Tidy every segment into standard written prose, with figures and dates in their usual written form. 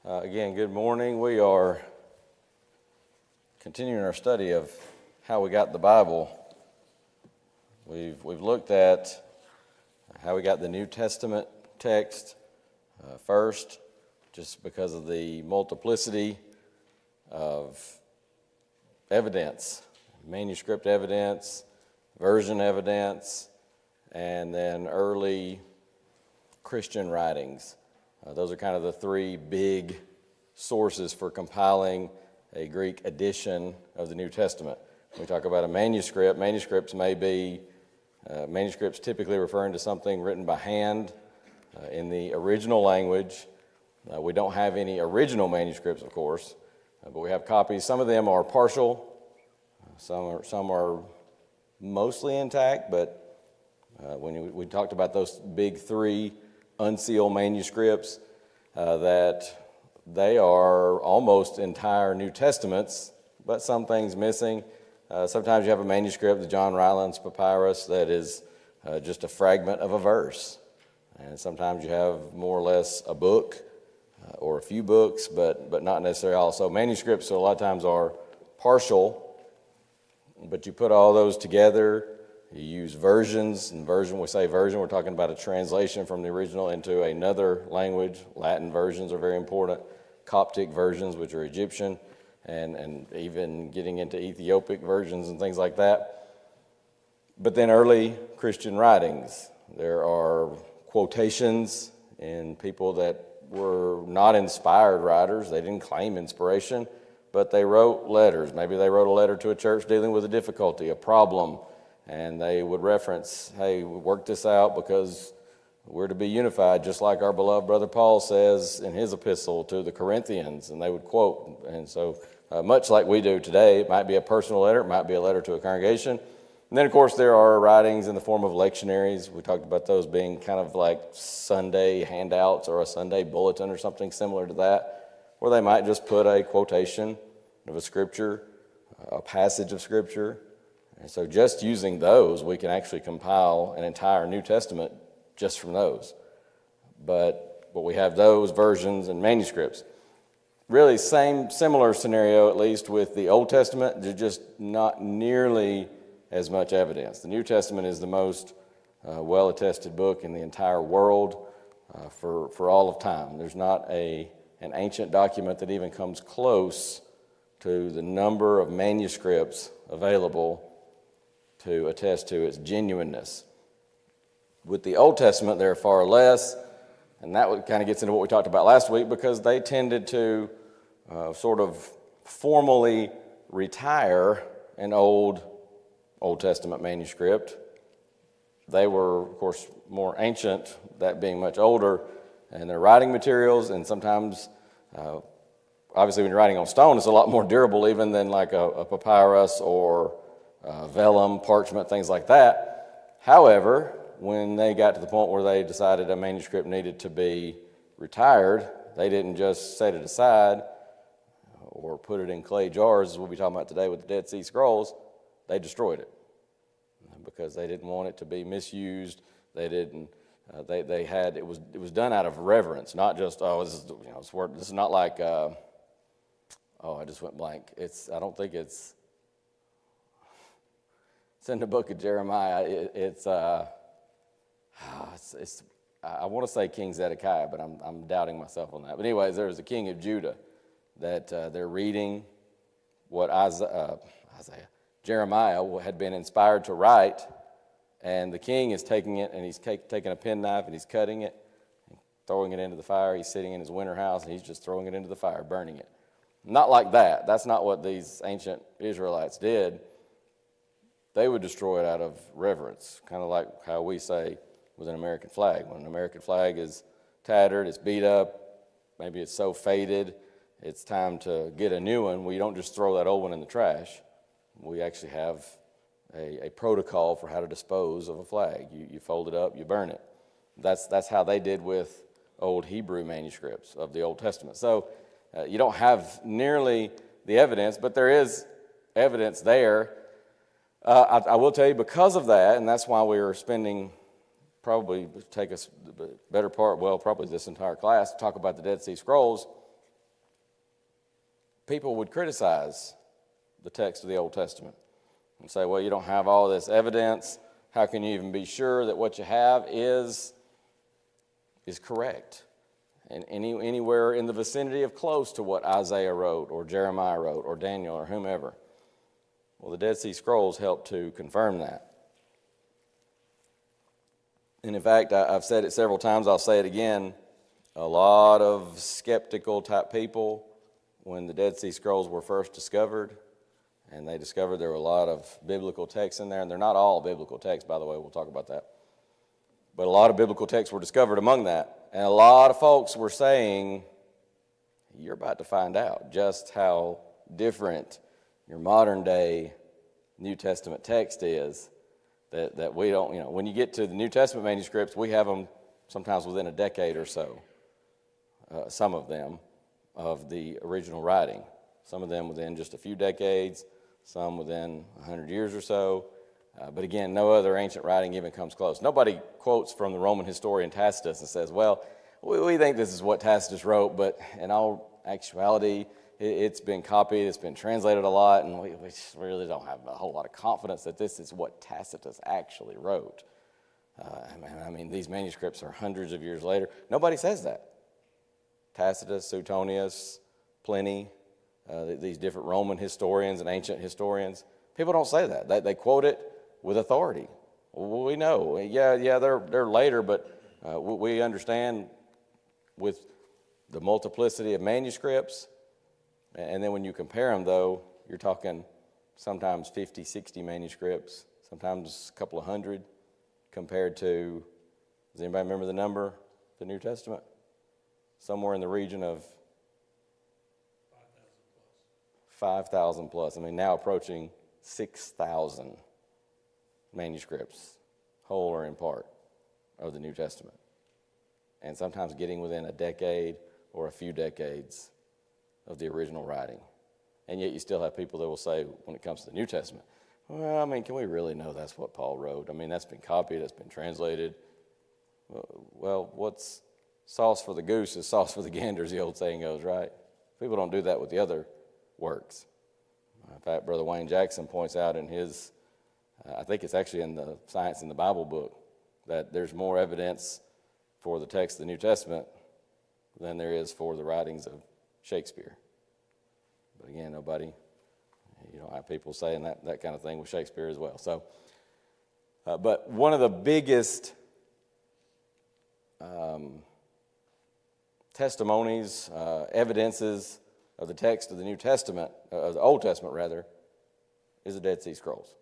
Again, good morning. We are continuing our study of how we got the Bible. We've looked at how we got the New Testament text first, just because of the multiplicity of evidence, manuscript evidence, version evidence, and then early Christian writings. Those are kind of the three big sources for compiling a Greek edition of the New Testament. We talk about a manuscript. Manuscripts may be manuscripts typically referring to something written by hand in the original language. We don't have any original manuscripts, of course, but we have copies. Some of them are partial. Some are mostly intact, but when we talked about those big three unsealed manuscripts, that they are almost entire New Testaments, but some things missing. Sometimes you have a manuscript, the John Rylands Papyrus, that is just a fragment of a verse. And sometimes you have more or less a book or a few books, but not necessarily all. So manuscripts a lot of times are partial, but you put all those together. You use versions, and we say version, we're talking about a translation from the original into another language. Latin versions are very important. Coptic versions, which are Egyptian, and even getting into Ethiopic versions and things like that. But then early Christian writings. There are quotations in people that were not inspired writers. They didn't claim inspiration, but they wrote letters. Maybe they wrote a letter to a church dealing with a difficulty, a problem, and they would reference, hey, we worked this out because we're to be unified, just like our beloved brother Paul says in his epistle to the Corinthians, and they would quote. And so much like we do today, it might be a personal letter, it might be a letter to a congregation. And then, of course, there are writings in the form of lectionaries. We talked about those being kind of like Sunday handouts or a Sunday bulletin or something similar to that, where they might just put a quotation of a scripture, a passage of scripture. And so just using those, we can actually compile an entire New Testament just from those. But we have those versions and manuscripts. Really similar scenario, at least with the Old Testament. There's just not nearly as much evidence. The New Testament is the most well-attested book in the entire world for all of time. There's not an ancient document that even comes close to the number of manuscripts available to attest to its genuineness. With the Old Testament, there are far less, and that kind of gets into what we talked about last week, because they tended to sort of formally retire an Old Testament manuscript. They were, of course, more ancient, that being much older, and their writing materials, and sometimes, obviously when you're writing on stone, it's a lot more durable even than like a papyrus or vellum, parchment, things like that. However, when they got to the point where they decided a manuscript needed to be retired, they didn't just set it aside or put it in clay jars, as we'll be talking about today with the Dead Sea Scrolls. They destroyed it because they didn't want it to be misused. They didn't. They had it was done out of reverence, not just this is not like I just went blank. I don't think it's in the book of Jeremiah. I want to say King Zedekiah, but I'm doubting myself on that. But anyways, there was a king of Judah that they're reading what Jeremiah had been inspired to write, and the king is taking it, and he's taking a penknife, and he's cutting it, and throwing it into the fire. He's sitting in his winter house, and he's just throwing it into the fire, burning it. Not like that. That's not what these ancient Israelites did. They would destroy it out of reverence, kind of like how we say with an American flag. When an American flag is tattered, it's beat up, maybe it's so faded, it's time to get a new one. We don't just throw that old one in the trash. We actually have a protocol for how to dispose of a flag. You fold it up, you burn it. That's how they did with old Hebrew manuscripts of the Old Testament. So you don't have nearly the evidence, but there is evidence there. I will tell you, because of that, and that's why we are spending probably take us the better part, well, probably this entire class to talk about the Dead Sea Scrolls. people would criticize the text of the Old Testament and say, well, you don't have all this evidence. How can you even be sure that what you have is correct? And anywhere in the vicinity of close to what Isaiah wrote or Jeremiah wrote or Daniel or whomever. Well, the Dead Sea Scrolls help to confirm that. And in fact, I've said it several times, I'll say it again, a lot of skeptical type people, when the Dead Sea Scrolls were first discovered, and they discovered there were a lot of biblical texts in there, and they're not all biblical texts, by the way, we'll talk about that. But a lot of biblical texts were discovered among that, and a lot of folks were saying, you're about to find out just how different your modern day New Testament text is, that we don't, when you get to the New Testament manuscripts, we have them sometimes within a decade or so, some of them, of the original writing. Some of them within just a few decades, some within 100 years or so. But again, no other ancient writing even comes close. Nobody quotes from the Roman historian Tacitus and says, well, we think this is what Tacitus wrote, but in all actuality, it's been copied, it's been translated a lot, and we really don't have a whole lot of confidence that this is what Tacitus actually wrote. I mean, these manuscripts are hundreds of years later. Nobody says that. Tacitus, Suetonius, Pliny, these different Roman historians and ancient historians, people don't say that. They quote it with authority. Well, we know, yeah, they're later, but we understand with the multiplicity of manuscripts, and then when you compare them, though, you're talking sometimes 50, 60 manuscripts, sometimes a couple of hundred, compared to, does anybody remember the number, the New Testament? Somewhere in the region of 5,000 plus. I mean, now approaching 6,000 manuscripts, whole or in part, of the New Testament. And sometimes getting within a decade or a few decades of the original writing. And yet you still have people that will say, when it comes to the New Testament, well, I mean, can we really know that's what Paul wrote? I mean, that's been copied, that's been translated. Well, what's sauce for the goose is sauce for the gander, as the old saying goes, right? People don't do that with the other works. In fact, Brother Wayne Jackson points out in his, I think it's actually in the Science in the Bible book, that there's more evidence for the text of the New Testament than there is for the writings of Shakespeare. But again, you don't have people saying that kind of thing with Shakespeare as well. So, but one of the biggest testimonies, evidences of the text of the New Testament, of the Old Testament rather, is the Dead Sea Scrolls.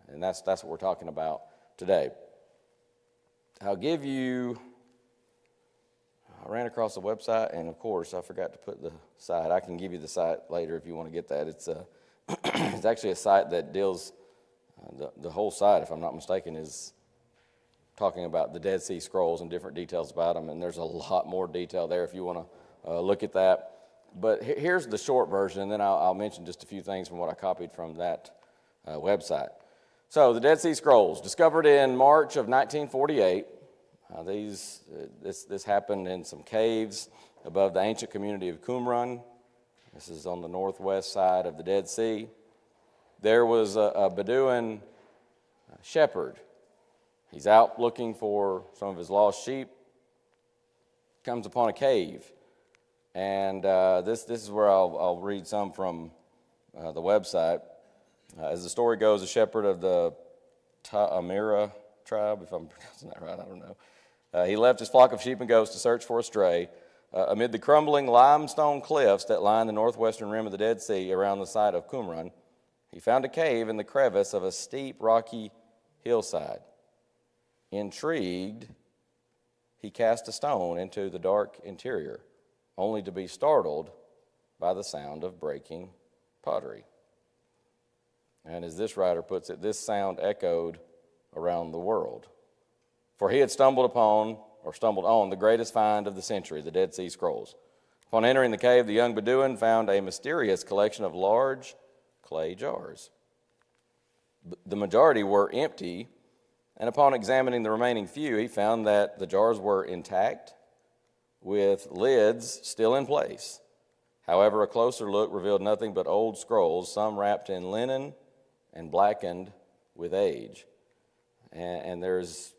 And that's what we're talking about today. I'll give you, I ran across the website, and of course I forgot to put the site. I can give you the site later if you want to get that. It's it's actually a site that deals, the whole site, if I'm not mistaken, is talking about the Dead Sea Scrolls and different details about them, and there's a lot more detail there if you want to look at that. But here's the short version, and then I'll mention just a few things from what I copied from that website. So the Dead Sea Scrolls, discovered in March of 1948. This happened in some caves above the ancient community of Qumran. This is on the northwest side of the Dead Sea. There was a Bedouin shepherd. He's out looking for some of his lost sheep, comes upon a cave. And this is where I'll read some from the website. As the story goes, a shepherd of the Ta'amira tribe, if I'm pronouncing that right, I don't know. He left his flock of sheep and goats to search for a stray. Amid the crumbling limestone cliffs that line the northwestern rim of the Dead Sea around the site of Qumran, he found a cave in the crevice of a steep, rocky hillside. Intrigued, he cast a stone into the dark interior, only to be startled by the sound of breaking pottery. And as this writer puts it, this sound echoed around the world. For he had stumbled on the greatest find of the century, the Dead Sea Scrolls. Upon entering the cave, the young Bedouin found a mysterious collection of large clay jars. The majority were empty, and upon examining the remaining few, he found that the jars were intact, with lids still in place. However, a closer look revealed nothing but old scrolls, some wrapped in linen and blackened with age. And there's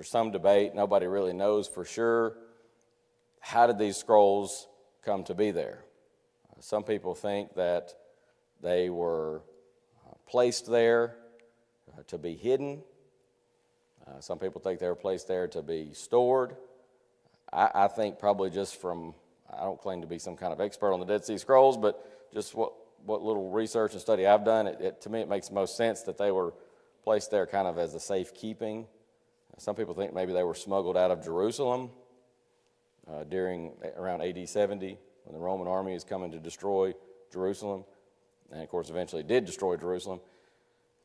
some debate. Nobody really knows for sure. How did these scrolls come to be there? Some people think that they were placed there to be hidden. Some people think they were placed there to be stored. I think probably just from, I don't claim to be some kind of expert on the Dead Sea Scrolls, but just what little research and study I've done, to me it makes most sense that they were placed there kind of as a safekeeping. Some people think maybe they were smuggled out of Jerusalem during around AD 70 when the Roman army is coming to destroy Jerusalem, and of course eventually did destroy Jerusalem.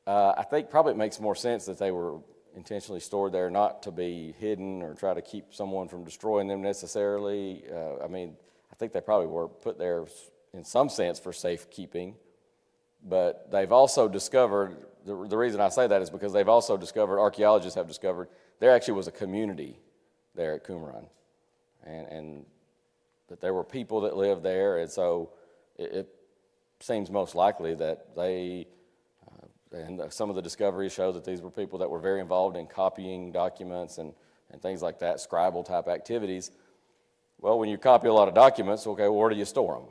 I think probably it makes more sense that they were intentionally stored there not to be hidden or try to keep someone from destroying them necessarily. I think they probably were put there in some sense for safekeeping, but they've also discovered, the reason I say that is because they've also discovered, archaeologists have discovered, there actually was a community there at Qumran, and that there were people that lived there, and so it seems most likely that they, and some of the discoveries show that these were people that were very involved in copying documents and things like that, scribal type activities. Well, when you copy a lot of documents, okay, well, where do you store them?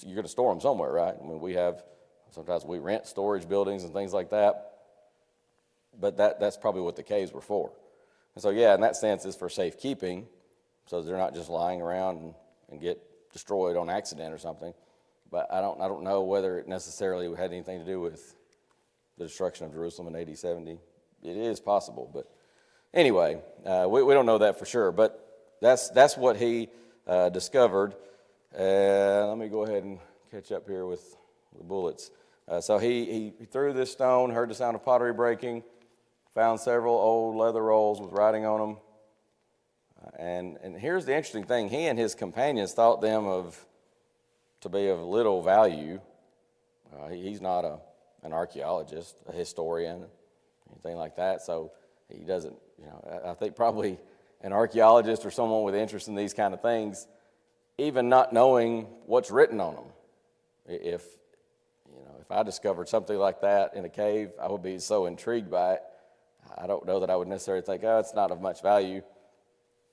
You're going to store them somewhere, right? I mean, sometimes we rent storage buildings and things like that, but that's probably what the caves were for. And so, yeah, in that sense, it's for safekeeping, so they're not just lying around and get destroyed on accident or something. But I don't know whether it necessarily had anything to do with the destruction of Jerusalem in AD 70. It is possible, but anyway, we don't know that for sure. But that's what he discovered. Let me go ahead and catch up here with the bullets. So he threw this stone, heard the sound of pottery breaking, found several old leather rolls with writing on them. And here's the interesting thing. He and his companions thought them to be of little value. He's not an archaeologist, a historian, anything like that. So he doesn't, I think probably an archaeologist or someone with interest in these kind of things, even not knowing what's written on them. If I discovered something like that in a cave, I would be so intrigued by it. I don't know that I would necessarily think, it's not of much value.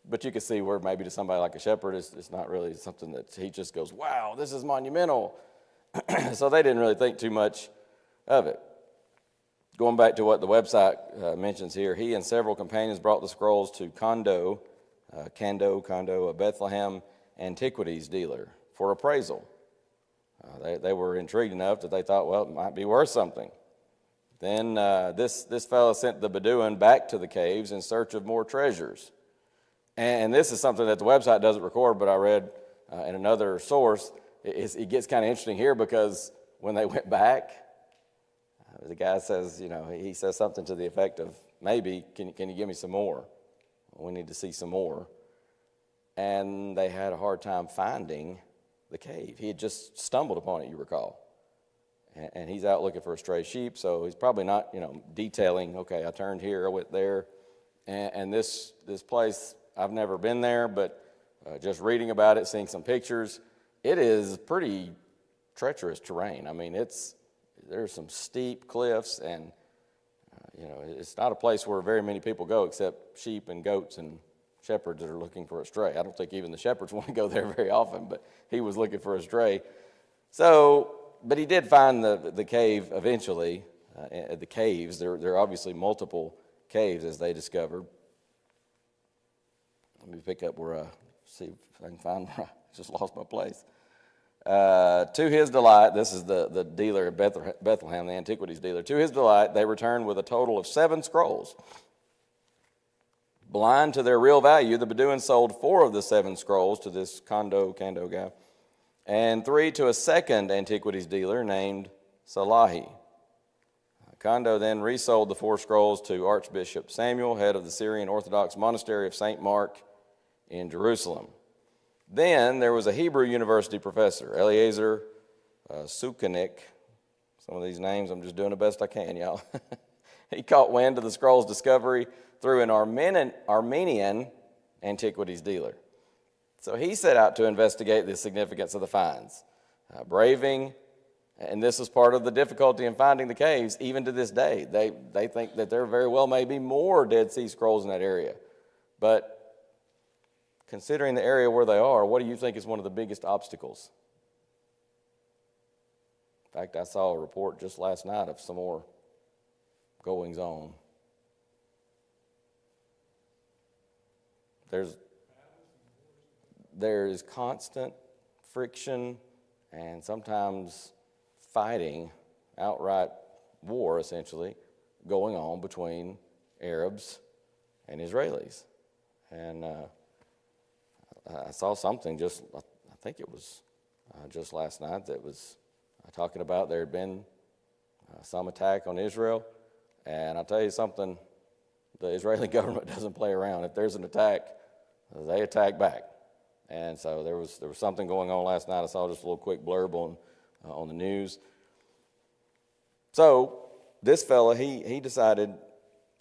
But you can see where maybe to somebody like a shepherd, it's not really something that he just goes, wow, this is monumental. So they didn't really think too much of it. Going back to what the website mentions here, he and several companions brought the scrolls to Kando, a Bethlehem antiquities dealer, for appraisal. They were intrigued enough that they thought, well, it might be worth something. Then this fellow sent the Bedouin back to the caves in search of more treasures. And this is something that the website doesn't record, but I read in another source. It gets kind of interesting here because when they went back, the guy says, he says something to the effect of, maybe, can you give me some more? We need to see some more. And they had a hard time finding the cave. He had just stumbled upon it, you recall. And he's out looking for a stray sheep, so he's probably not, detailing, okay, I turned here, I went there. And this place, I've never been there, but just reading about it, seeing some pictures, it is pretty treacherous terrain. I mean, there's some steep cliffs, and it's not a place where very many people go except sheep and goats and shepherds that are looking for a stray. I don't think even the shepherds want to go there very often, but he was looking for a stray. So, but he did find the cave eventually. The caves, there are obviously multiple caves as they discovered. Let me pick up see if I can find where I just lost my place. To his delight, this is the dealer at Bethlehem, the antiquities dealer. To his delight, they returned with a total of 7 scrolls. Blind to their real value, the Bedouins sold 4 of the 7 scrolls to this Kando guy, and 3 to a second antiquities dealer named Salahi. Kando then resold the 4 scrolls to Archbishop Samuel, head of the Syrian Orthodox Monastery of St. Mark in Jerusalem. Then there was a Hebrew University professor, Eliezer Sukenik. Some of these names, I'm just doing the best I can, y'all. He caught wind of the scroll's discovery through an Armenian antiquities dealer. So he set out to investigate the significance of the finds, braving, and this is part of the difficulty in finding the caves, even to this day. They think that there very well may be more Dead Sea Scrolls in that area. But considering the area where they are, what do you think is one of the biggest obstacles? In fact, I saw a report just last night of some more goings on. There is constant friction and sometimes fighting, outright war essentially, going on between Arabs and Israelis. And I saw something I think it was just last night that was talking about there had been some attack on Israel. And I'll tell you something, the Israeli government doesn't play around. If there's an attack, they attack back. And so there was something going on last night. I saw just a little quick blurb on the news. So this fella, he decided,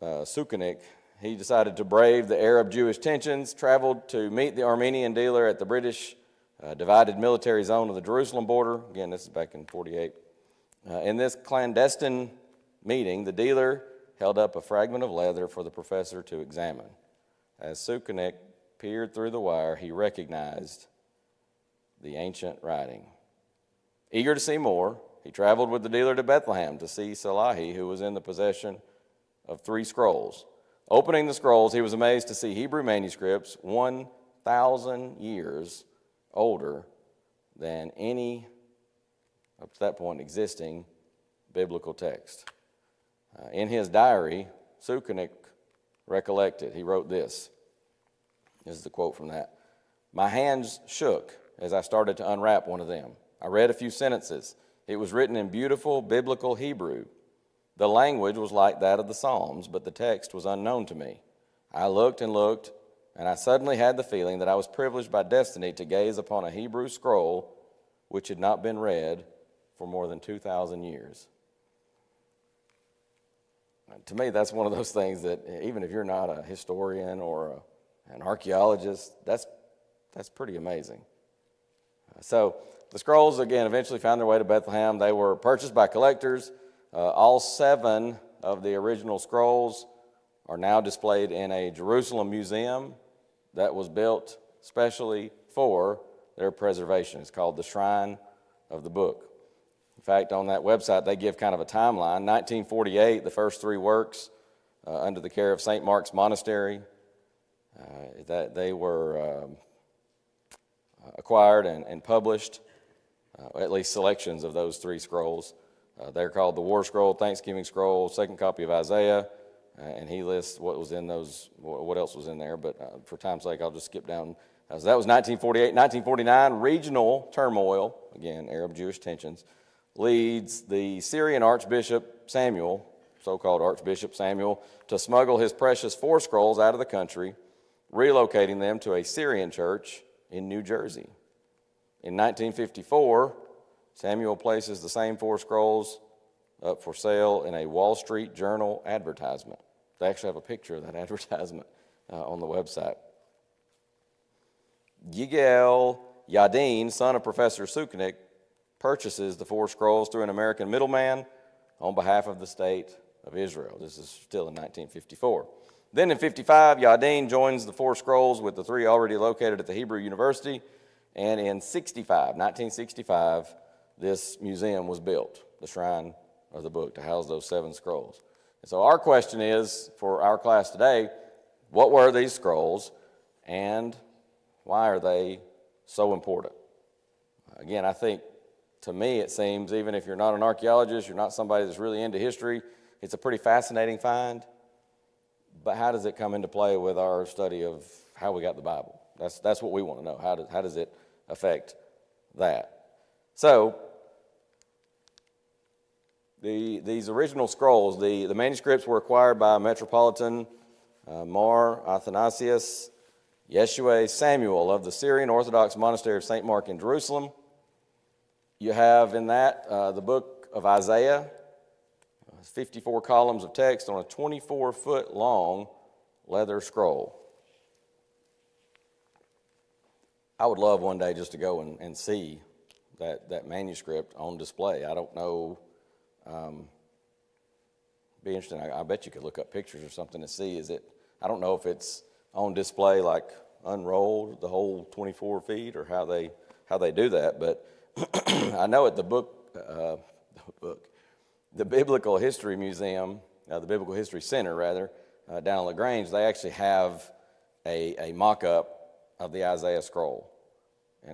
Sukenik, he decided to brave the Arab-Jewish tensions, traveled to meet the Armenian dealer at the British divided military zone of the Jerusalem border. Again, this is back in 48. In this clandestine meeting, the dealer held up a fragment of leather for the professor to examine. As Sukenik peered through the wire, he recognized the ancient writing. Eager to see more, he traveled with the dealer to Bethlehem to see Salahi, who was in the possession of 3 scrolls. Opening the scrolls, he was amazed to see Hebrew manuscripts 1,000 years older than any, up to that point, existing biblical text. In his diary, Sukenik recollected. He wrote this. This is the quote from that. "My hands shook as I started to unwrap one of them. I read a few sentences. It was written in beautiful biblical Hebrew. The language was like that of the Psalms, but the text was unknown to me. I looked and looked, and I suddenly had the feeling that I was privileged by destiny to gaze upon a Hebrew scroll which had not been read for more than 2,000 years." To me, that's one of those things that even if you're not a historian or an archaeologist, that's pretty amazing. So the scrolls, again, eventually found their way to Bethlehem. They were purchased by collectors. All 7 of the original scrolls are now displayed in a Jerusalem museum that was built specially for their preservation. It's called the Shrine of the Book. In fact, on that website, they give kind of a timeline. 1948, the first 3 works under the care of St. Mark's Monastery, that they were acquired and published, at least selections of those 3 scrolls. They're called the War Scroll, Thanksgiving Scroll, second copy of Isaiah, and he lists what was in those, what else was in there, but for time's sake, I'll just skip down. So that was 1948. 1949, regional turmoil, again, Arab-Jewish tensions, leads the Syrian Archbishop Samuel, so-called Archbishop Samuel, to smuggle his precious 4 scrolls out of the country, relocating them to a Syrian church in New Jersey. In 1954, Samuel places the same 4 scrolls up for sale in a Wall Street Journal advertisement. They actually have a picture of that advertisement on the website. Yigael Yadin, son of Professor Sukenik, purchases the 4 scrolls through an American middleman on behalf of the state of Israel. This is still in 1954. Then in 55, Yadin joins the 4 scrolls with the 3 already located at the Hebrew University. And in 1965, this museum was built, the Shrine of the Book, to house those 7 scrolls. And so our question is, for our class today, what were these scrolls and why are they so important? Again, I think, to me, it seems, even if you're not an archaeologist, you're not somebody that's really into history, it's a pretty fascinating find. But how does it come into play with our study of how we got the Bible? That's what we want to know. How does it affect that? So, these original scrolls, the manuscripts were acquired by Metropolitan Mar Athanasius Yeshua Samuel of the Syrian Orthodox Monastery of St. Mark in Jerusalem. You have in that the book of Isaiah, 54 columns of text on a 24-foot long leather scroll. I would love one day just to go and see that manuscript on display. I don't know. Be interesting. I bet you could look up pictures or something to see. I don't know if it's on display like unrolled the whole 24 feet or how they do that, but I know at the Biblical History Museum, the Biblical History Center rather, down in LaGrange, they actually have a mock-up of the Isaiah scroll.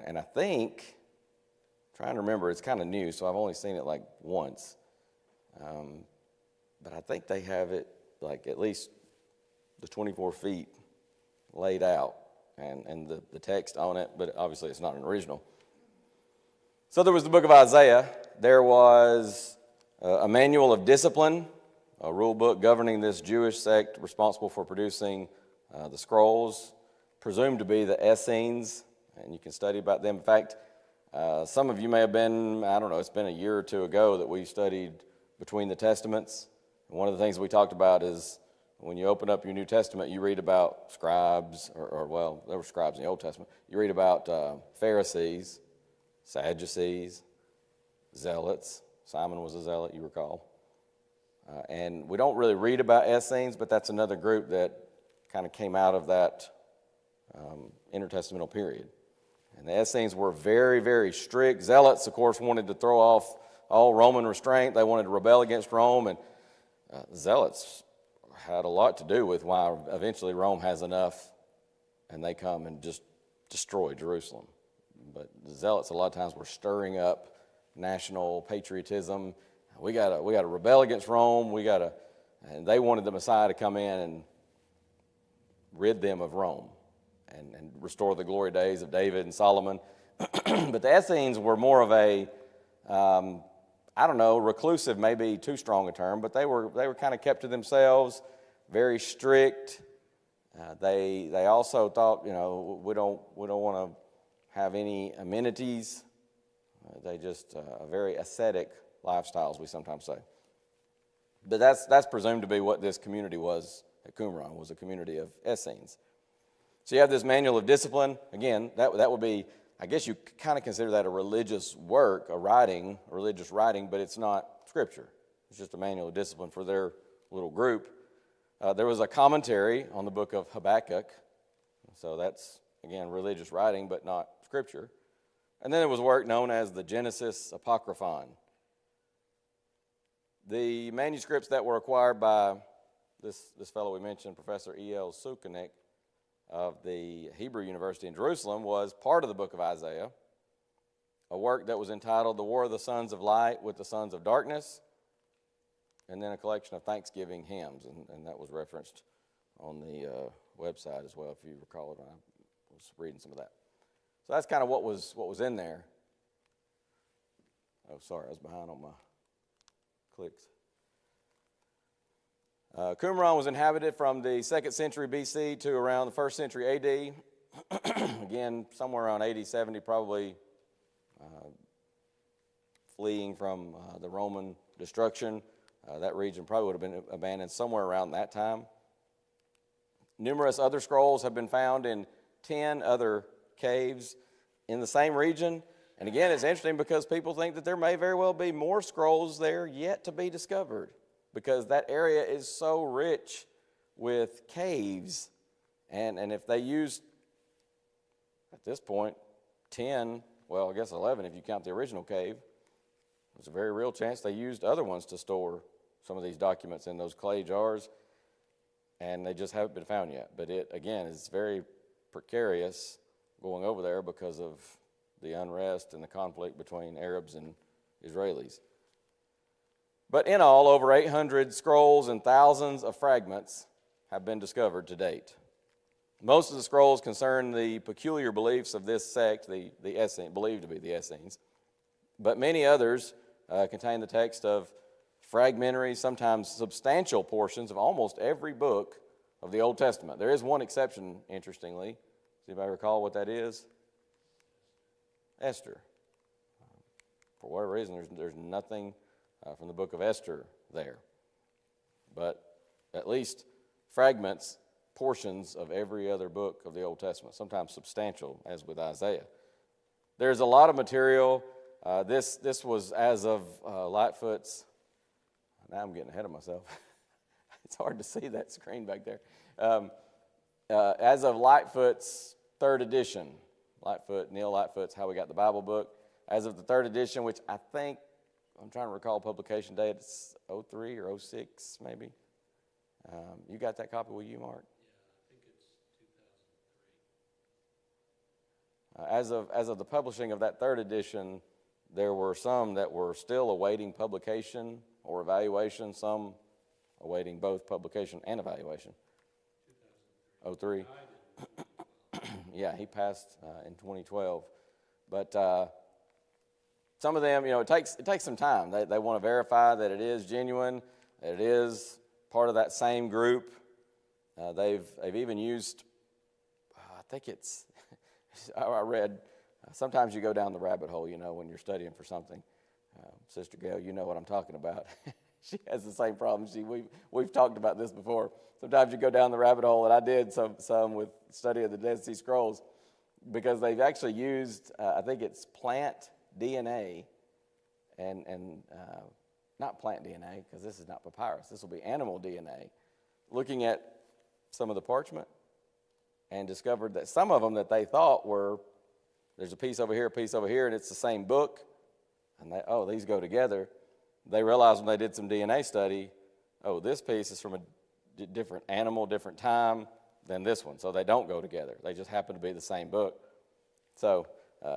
And I think, trying to remember, it's kind of new, so I've only seen it like once. But I think they have it like at least the 24 feet laid out and the text on it, but obviously it's not an original. So there was the book of Isaiah. There was a manual of discipline, a rule book governing this Jewish sect responsible for producing the scrolls, presumed to be the Essenes, and you can study about them. In fact, some of you may have been, I don't know, it's been a year or two ago that we studied between the Testaments. And one of the things we talked about is when you open up your New Testament, you read about scribes, well, there were scribes in the Old Testament. You read about Pharisees, Sadducees, zealots. Simon was a zealot, you recall. And we don't really read about Essenes, but that's another group that kind of came out of that intertestamental period. And the Essenes were very, very strict. Zealots, of course, wanted to throw off all Roman restraint. They wanted to rebel against Rome, and zealots had a lot to do with why eventually Rome has enough and they come and just destroy Jerusalem. But the zealots a lot of times were stirring up national patriotism. We got to rebel against Rome. And they wanted the Messiah to come in and rid them of Rome and restore the glory days of David and Solomon. But the Essenes were more of a, reclusive may be too strong a term, but they were kind of kept to themselves, very strict. They also thought, we don't want to have any amenities. They just very ascetic lifestyles, we sometimes say. But that's presumed to be what this community was at Qumran, was a community of Essenes. So you have this manual of discipline. Again, that would be, I guess you kind of consider that a religious work, a religious writing, but it's not scripture. It's just a manual of discipline for their little group. There was a commentary on the book of Habakkuk. So that's, again, religious writing, but not scripture. And then there was work known as the Genesis Apocryphon. The manuscripts that were acquired by this fellow we mentioned, Professor E.L. Sukenik of the Hebrew University in Jerusalem, was part of the book of Isaiah, a work that was entitled The War of the Sons of Light with the Sons of Darkness, and then a collection of Thanksgiving hymns, and that was referenced on the website as well, if you recall it. I was reading some of that. So that's kind of what was in there. Oh, sorry, I was behind on my clicks. Qumran was inhabited from the 2nd century BC to around the 1st century AD. Again, somewhere around 80, 70, probably fleeing from the Roman destruction. That region probably would have been abandoned somewhere around that time. Numerous other scrolls have been found in 10 other caves in the same region. And again, it's interesting because people think that there may very well be more scrolls there yet to be discovered, because that area is so rich with caves. And if they used, at this point, 10, well, I guess 11 if you count the original cave, there's a very real chance they used other ones to store some of these documents in those clay jars, and they just haven't been found yet. But it, again, is very precarious going over there because of the unrest and the conflict between Arabs and Israelis. But in all, over 800 scrolls and thousands of fragments have been discovered to date. Most of the scrolls concern the peculiar beliefs of this sect, the Essenes, believed to be the Essenes. But many others contain the text of fragmentary, sometimes substantial portions of almost every book of the Old Testament. There is one exception, interestingly. Does anybody recall what that is? Esther. For whatever reason, there's nothing from the book of Esther there. But at least fragments, portions of every other book of the Old Testament, sometimes substantial, as with Isaiah. There's a lot of material. This was as of Lightfoot's. Now I'm getting ahead of myself. It's hard to see that screen back there. As of Lightfoot's third edition, Neil Lightfoot's How We Got the Bible book, as of the third edition, which I think, I'm trying to recall publication date, it's 03 or 06 maybe. You got that copy with you, Mark? Yeah, I think it's 2003. As of the publishing of that third edition, there were some that were still awaiting publication or evaluation, some awaiting both publication and evaluation. 2003. Yeah, he passed in 2012. But some of them, it takes some time. They want to verify that it is genuine, that it is part of that same group. They've even used, I think it's, I read, sometimes you go down the rabbit hole, when you're studying for something. Sister Gail, you know what I'm talking about. She has the same problem. We've talked about this before. Sometimes you go down the rabbit hole, and I did some with study of the Dead Sea Scrolls, because they've actually used, I think it's plant DNA, and not plant DNA, because this is not papyrus. This will be animal DNA, looking at some of the parchment, and discovered that some of them that they thought were, there's a piece over here, and it's the same book, and these go together. They realized when they did some DNA study, this piece is from a different animal, different time than this one. So they don't go together. They just happen to be the same book. So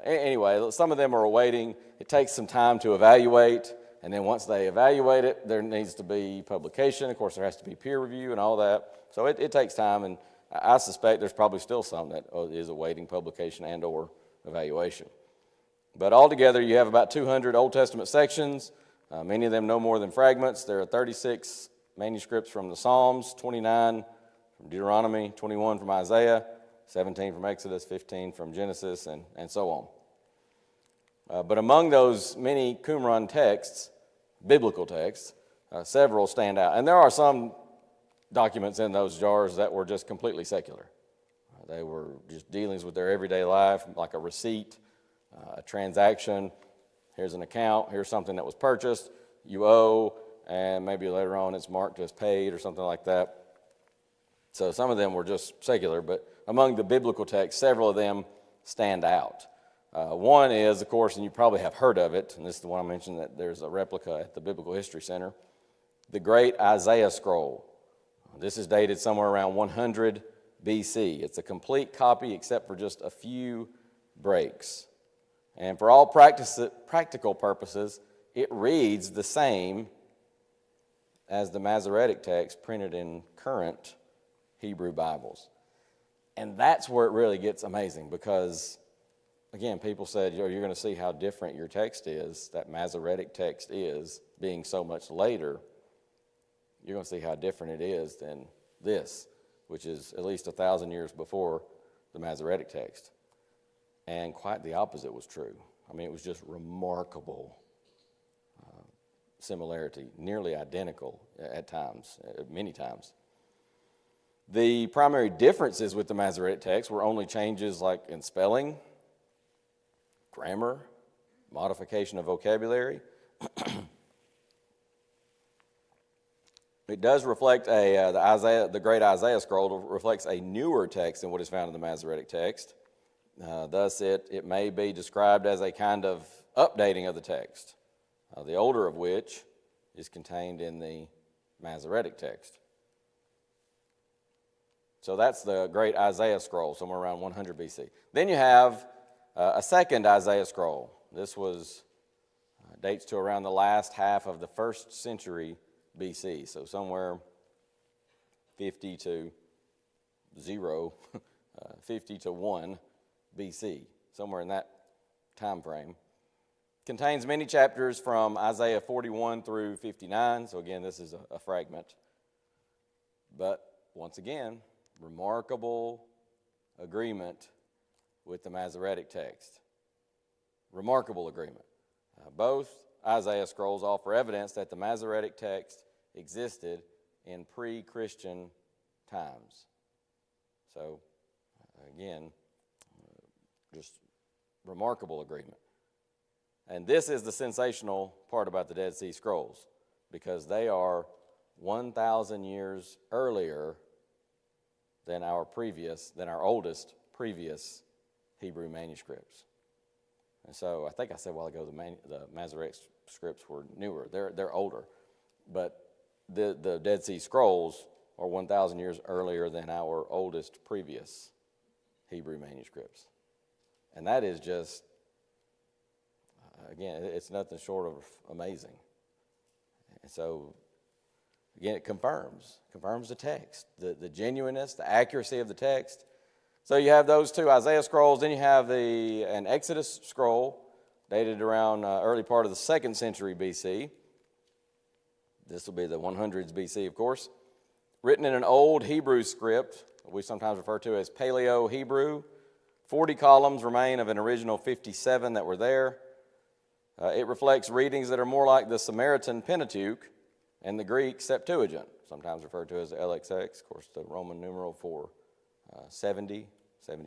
anyway, some of them are awaiting. It takes some time to evaluate. And then once they evaluate it, there needs to be publication. Of course, there has to be peer review and all that. So it takes time. And I suspect there's probably still some that is awaiting publication and or evaluation. But altogether, you have about 200 Old Testament sections. Many of them no more than fragments. There are 36 manuscripts from the Psalms, 29 from Deuteronomy, 21 from Isaiah, 17 from Exodus, 15 from Genesis, and so on. But among those many Qumran texts, biblical texts, several stand out. And there are some documents in those jars that were just completely secular. They were just dealings with their everyday life, like a receipt, a transaction. Here's an account, here's something that was purchased, you owe, and maybe later on it's marked as paid or something like that. So some of them were just secular, but among the biblical texts, several of them stand out. One is, of course, and you probably have heard of it, and this is the one I mentioned that there's a replica at the Biblical History Center, the Great Isaiah Scroll. This is dated somewhere around 100 BC. It's a complete copy except for just a few breaks. And for all practical purposes, it reads the same as the Masoretic text printed in current Hebrew Bibles. And that's where it really gets amazing because, again, people said, you're going to see how different your text is, that Masoretic text is, being so much later. You're going to see how different it is than this, which is at least 1,000 years before the Masoretic text. And quite the opposite was true. I mean, it was just remarkable similarity, nearly identical at times, many times. The primary differences with the Masoretic text were only changes like in spelling, grammar, modification of vocabulary. It does reflect the Great Isaiah Scroll reflects a newer text than what is found in the Masoretic text. Thus, it may be described as a kind of updating of the text, the older of which is contained in the Masoretic text. So that's the Great Isaiah Scroll, somewhere around 100 BC. Then you have a second Isaiah Scroll. This dates to around the last half of the first century BC, so somewhere 50 to 1 BC, somewhere in that time frame. Contains many chapters from Isaiah 41 through 59, so again, this is a fragment. But once again, remarkable agreement with the Masoretic text. Remarkable agreement. Both Isaiah scrolls offer evidence that the Masoretic text existed in pre-Christian times. So, again, just remarkable agreement. And this is the sensational part about the Dead Sea Scrolls, because they are 1,000 years earlier than our oldest previous Hebrew manuscripts. And so I think I said a while ago the Masoretic scripts were newer. They're older. But the Dead Sea Scrolls are 1,000 years earlier than our oldest previous Hebrew manuscripts. And that is just, again, it's nothing short of amazing. And so, again, it confirms the text, the genuineness, the accuracy of the text. So you have those two Isaiah scrolls, then you have an Exodus scroll dated around early part of the 2nd century BC. This will be the 100s BC, of course. Written in an old Hebrew script, we sometimes refer to as Paleo-Hebrew. 40 columns remain of an original 57 that were there. It reflects readings that are more like the Samaritan Pentateuch and the Greek Septuagint, sometimes referred to as the LXX, of course, the Roman numeral for 70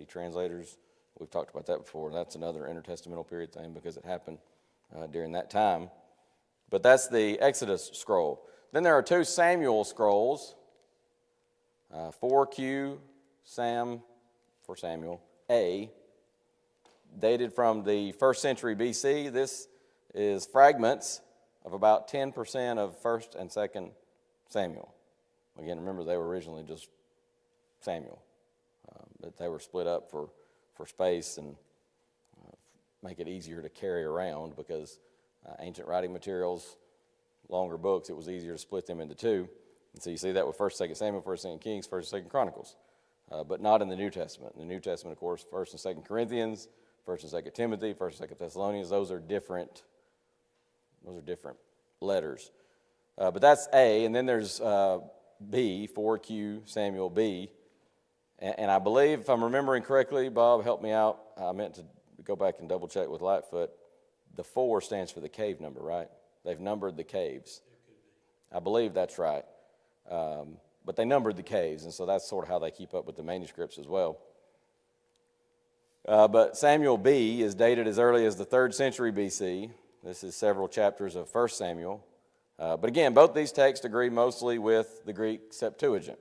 translators. We've talked about that before. That's another intertestamental period thing because it happened during that time. But that's the Exodus scroll. Then there are 2 Samuel scrolls, 4Q Sam for Samuel, A, dated from the 1st century BC. This is fragments of about 10% of 1st and 2nd Samuel. Again, remember they were originally just Samuel, but they were split up for space and make it easier to carry around because ancient writing materials, longer books, it was easier to split them into 2. And so you see that with 1st, 2nd Samuel, 1st, 2nd Kings, 1st, 2nd Chronicles, but not in the New Testament. In the New Testament, of course, 1st and 2nd Corinthians, 1st and 2nd Timothy, 1st and 2nd Thessalonians, those are different letters. But that's A, and then there's B, 4Q Samuel B. And I believe, if I'm remembering correctly, Bob, help me out, I meant to go back and double check with Lightfoot, the 4 stands for the cave number, right? They've numbered the caves. I believe that's right. But they numbered the caves, and so that's sort of how they keep up with the manuscripts as well. But Samuel B is dated as early as the 3rd century BC. This is several chapters of 1 Samuel. But again, both these texts agree mostly with the Greek Septuagint.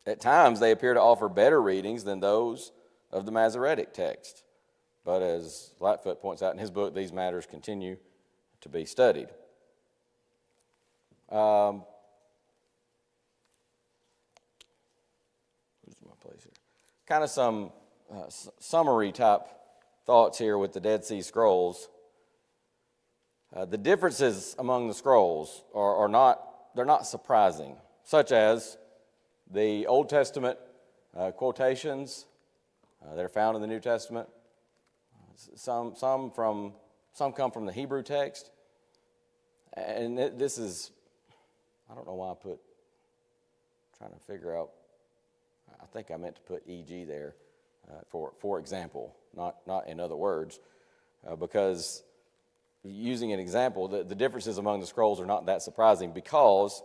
At times, they appear to offer better readings than those of the Masoretic text. But as Lightfoot points out in his book, these matters continue to be studied. Where's my place here? Kind of some summary type thoughts here with the Dead Sea Scrolls. The differences among the scrolls are not surprising, such as the Old Testament quotations that are found in the New Testament. Some come from the Hebrew text, and this is, I don't know why trying to figure out. I think I meant to put e.g. there for example, not in other words, because using an example, the differences among the scrolls are not that surprising because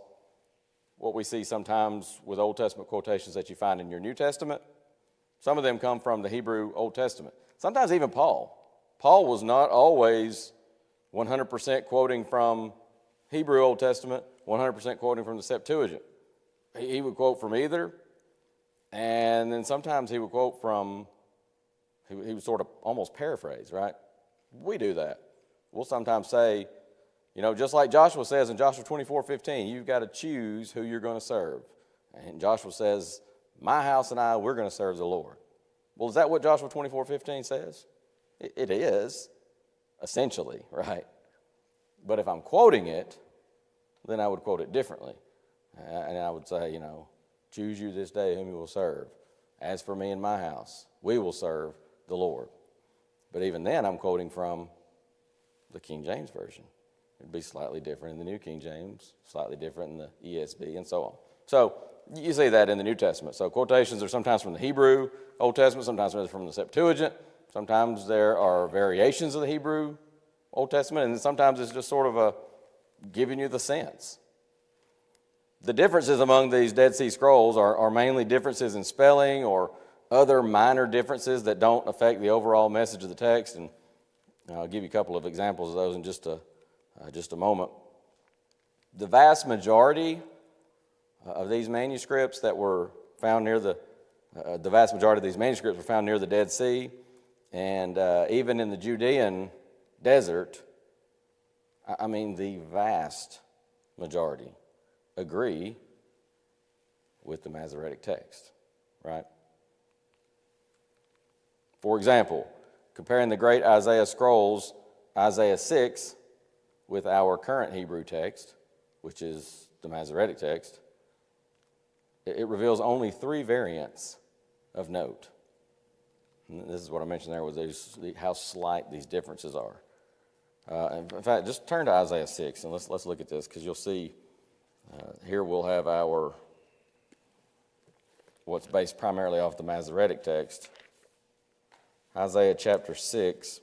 what we see sometimes with Old Testament quotations that you find in your New Testament, some of them come from the Hebrew Old Testament. Sometimes even Paul. Paul was not always 100% quoting from Hebrew Old Testament, 100% quoting from the Septuagint. He would quote from either, and then sometimes he would quote from, he would sort of almost paraphrase, right? We do that. We'll sometimes say, just like Joshua says in Joshua 24:15, you've got to choose who you're going to serve. And Joshua says, my house and I, we're going to serve the Lord. Well, is that what Joshua 24:15 says? It is, essentially, right? But if I'm quoting it, then I would quote it differently. And I would say, choose you this day whom you will serve. As for me and my house, we will serve the Lord. But even then, I'm quoting from the King James Version. It'd be slightly different in the New King James, slightly different in the ESV, and so on. So you see that in the New Testament. So quotations are sometimes from the Hebrew Old Testament, sometimes they're from the Septuagint, sometimes there are variations of the Hebrew Old Testament, and sometimes it's just sort of giving you the sense. The differences among these Dead Sea Scrolls are mainly differences in spelling or other minor differences that don't affect the overall message of the text. And I'll give you a couple of examples of those in just a moment. The vast majority of these manuscripts that were found near the vast majority of these manuscripts were found near the Dead Sea, and even in the Judean desert. I mean, the vast majority agree with the Masoretic text, right? For example, comparing the great Isaiah scrolls, Isaiah 6, with our current Hebrew text, which is the Masoretic text, it reveals only 3 variants of note. And this is what I mentioned there, was how slight these differences are. In fact, just turn to Isaiah 6 and let's look at this, because you'll see here we'll have what's based primarily off the Masoretic text. Isaiah chapter 6.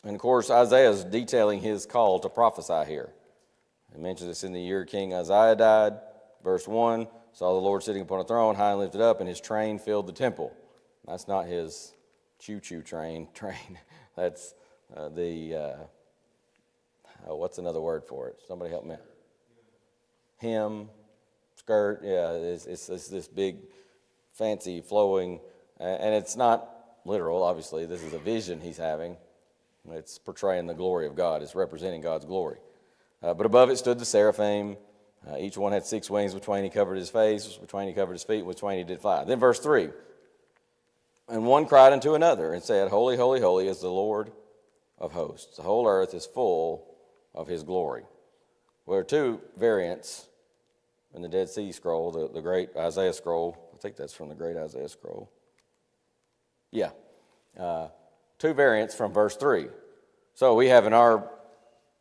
And of course, Isaiah is detailing his call to prophesy here. He mentions this in the year King Uzziah died. Verse 1, saw the Lord sitting upon a throne, high and lifted up, and his train filled the temple. That's not his choo-choo train. That's what's another word for it? Somebody help me. Hem, skirt, yeah, it's this big, fancy, flowing, and it's not literal, obviously. This is a vision he's having. It's portraying the glory of God. It's representing God's glory. But above it stood the seraphim. Each one had 6 wings. With twain he covered his face. With twain he covered his feet. With twain he did fly. Then verse 3. And one cried unto another and said, Holy, holy, holy is the Lord of hosts. The whole earth is full of his glory. Well, there are 2 variants in the Dead Sea Scroll, the great Isaiah scroll. I think that's from the great Isaiah scroll. Yeah. 2 variants from verse 3. So we have in our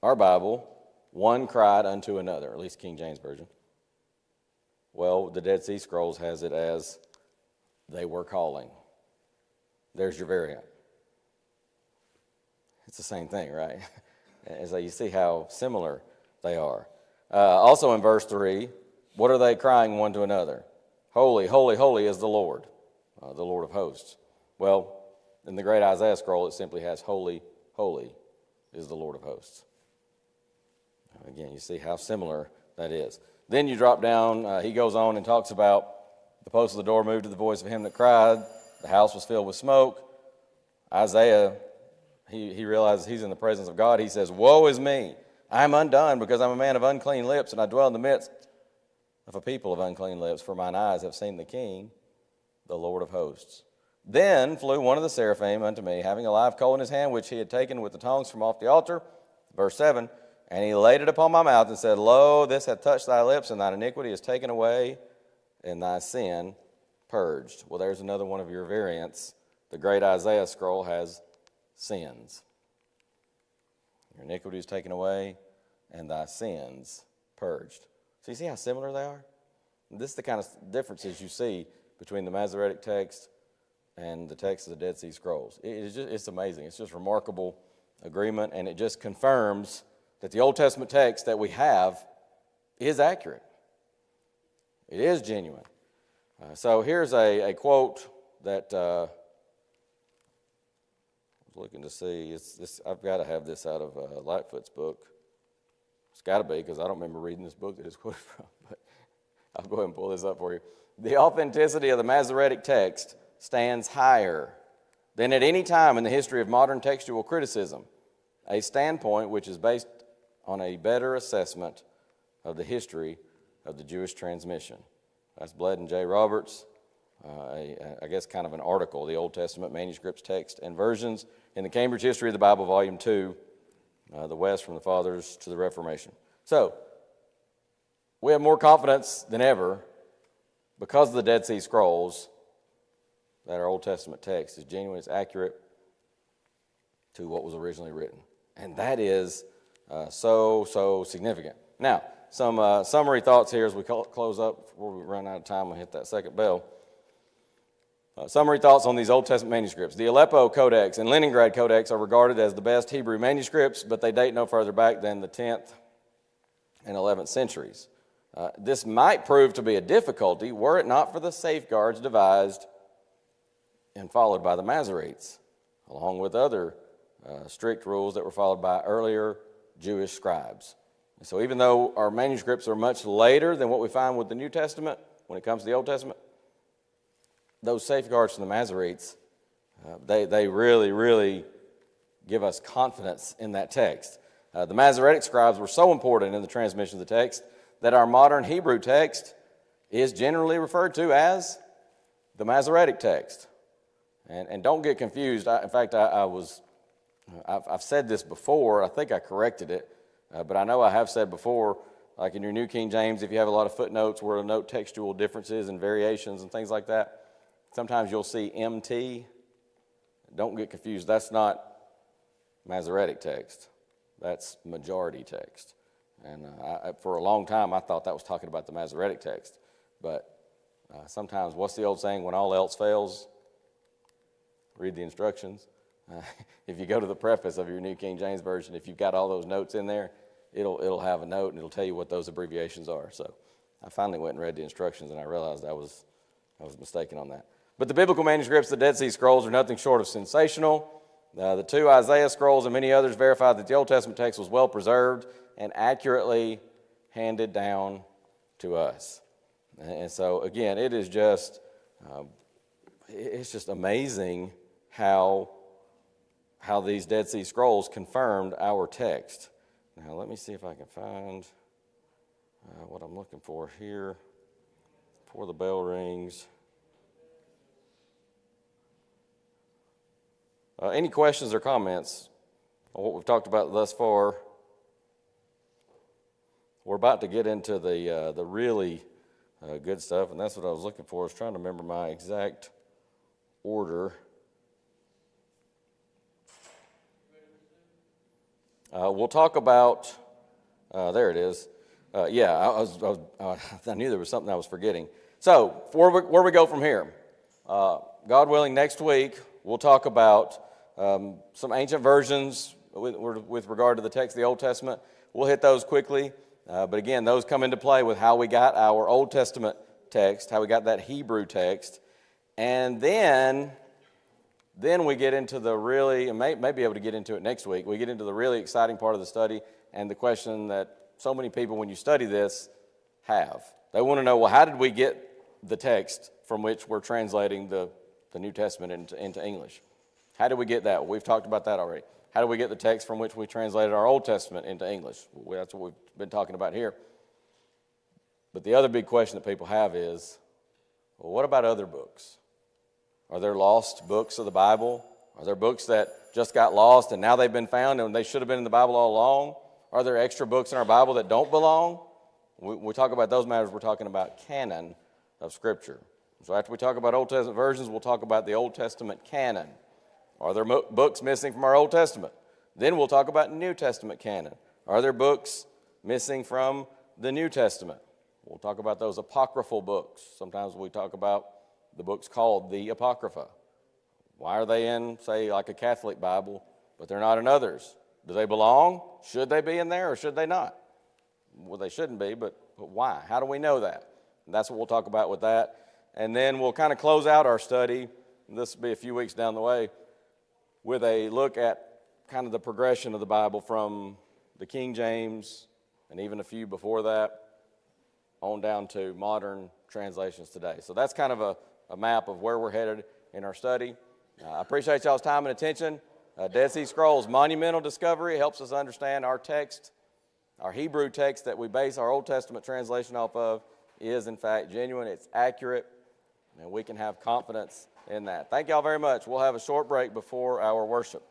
Bible, one cried unto another, at least King James Version. Well, the Dead Sea Scrolls has it as they were calling. There's your variant. It's the same thing, right? And so you see how similar they are. Also in verse 3, what are they crying one to another? Holy, holy, holy is the Lord of hosts. Well, in the great Isaiah scroll, it simply has holy, holy is the Lord of hosts. Again, you see how similar that is. Then you drop down, he goes on and talks about the post of the door moved to the voice of him that cried. The house was filled with smoke. Isaiah, he realizes he's in the presence of God. He says, Woe is me! I am undone, because I'm a man of unclean lips, and I dwell in the midst of a people of unclean lips, for mine eyes have seen the King, the Lord of hosts. Then flew one of the seraphim unto me, having a live coal in his hand, which he had taken with the tongs from off the altar. Verse 7, and he laid it upon my mouth and said, Lo, this hath touched thy lips, and thine iniquity is taken away, and thy sin purged. Well, there's another one of your variants. The great Isaiah scroll has sins. Your iniquity is taken away, and thy sins purged. So you see how similar they are? This is the kind of differences you see between the Masoretic text and the text of the Dead Sea Scrolls. It's amazing. It's just remarkable agreement, and it just confirms that the Old Testament text that we have is accurate. It is genuine. So here's a quote that I was looking to see. I've got to have this out of Lightfoot's book. It's got to be, because I don't remember reading this book that it's quoted from. But I'll go ahead and pull this up for you. The authenticity of the Masoretic text stands higher than at any time in the history of modern textual criticism, a standpoint which is based on a better assessment of the history of the Jewish transmission. That's Bled and J. Roberts, I guess kind of an article, the Old Testament manuscripts, text, and versions in the Cambridge History of the Bible, Volume 2, the West from the Fathers to the Reformation. So, we have more confidence than ever, because of the Dead Sea Scrolls, that our Old Testament text is genuine, it's accurate to what was originally written. And that is so significant. Now, some summary thoughts here as we close up before we run out of time and hit that second bell. Summary thoughts on these Old Testament manuscripts. The Aleppo Codex and Leningrad Codex are regarded as the best Hebrew manuscripts, but they date no further back than the 10th and 11th centuries. This might prove to be a difficulty were it not for the safeguards devised and followed by the Masoretes, along with other strict rules that were followed by earlier Jewish scribes. And so even though our manuscripts are much later than what we find with the New Testament, when it comes to the Old Testament, those safeguards from the Masoretes, they really, really give us confidence in that text. The Masoretic scribes were so important in the transmission of the text that our modern Hebrew text is generally referred to as the Masoretic text. And don't get confused. I've said this before. I think I corrected it, but I know I have said before, like in your New King James, if you have a lot of footnotes where it'll note textual differences and variations and things like that, sometimes you'll see MT. Don't get confused. That's not Masoretic text. That's majority text. And for a long time, I thought that was talking about the Masoretic text. But sometimes, what's the old saying? When all else fails, read the instructions. If you go to the preface of your New King James Version, if you've got all those notes in there, it'll have a note and it'll tell you what those abbreviations are. So I finally went and read the instructions, and I realized I was mistaken on that. But the biblical manuscripts, the Dead Sea Scrolls, are nothing short of sensational. The two Isaiah scrolls and many others verify that the Old Testament text was well preserved and accurately handed down to us. And so, again, it's just amazing how these Dead Sea Scrolls confirmed our text. Now, let me see if I can find what I'm looking for here before the bell rings. Any questions or comments on what we've talked about thus far? We're about to get into the really good stuff, and that's what I was looking for. I was trying to remember my exact order. We'll talk about, there it is. I knew there was something I was forgetting. So, where we go from here? God willing, next week, we'll talk about some ancient versions with regard to the text of the Old Testament. We'll hit those quickly. But again, those come into play with how we got our Old Testament text, how we got that Hebrew text. And then we get into the really, and may be able to get into it next week, we get into the really exciting part of the study and the question that so many people, when you study this, have. They want to know, well, how did we get the text from which we're translating the New Testament into English? How did we get that? Well, we've talked about that already. How do we get the text from which we translated our Old Testament into English? Well, that's what we've been talking about here. But the other big question that people have is, well, what about other books? Are there lost books of the Bible? Are there books that just got lost and now they've been found and they should have been in the Bible all along? Are there extra books in our Bible that don't belong? When we talk about those matters, we're talking about canon of Scripture. So after we talk about Old Testament versions, we'll talk about the Old Testament canon. Are there books missing from our Old Testament? Then we'll talk about New Testament canon. Are there books missing from the New Testament? We'll talk about those apocryphal books. Sometimes we talk about the books called the Apocrypha. Why are they in, say, like a Catholic Bible, but they're not in others? Do they belong? Should they be in there or should they not? Well, they shouldn't be, but why? How do we know that? And that's what we'll talk about with that. And then we'll kind of close out our study, and this will be a few weeks down the way, with a look at kind of the progression of the Bible from the King James and even a few before that on down to modern translations today. So that's kind of a map of where we're headed in our study. I appreciate y'all's time and attention. Dead Sea Scrolls, monumental discovery, helps us understand our text, our Hebrew text that we base our Old Testament translation off of is in fact genuine, it's accurate, and we can have confidence in that. Thank y'all very much. We'll have a short break before our worship.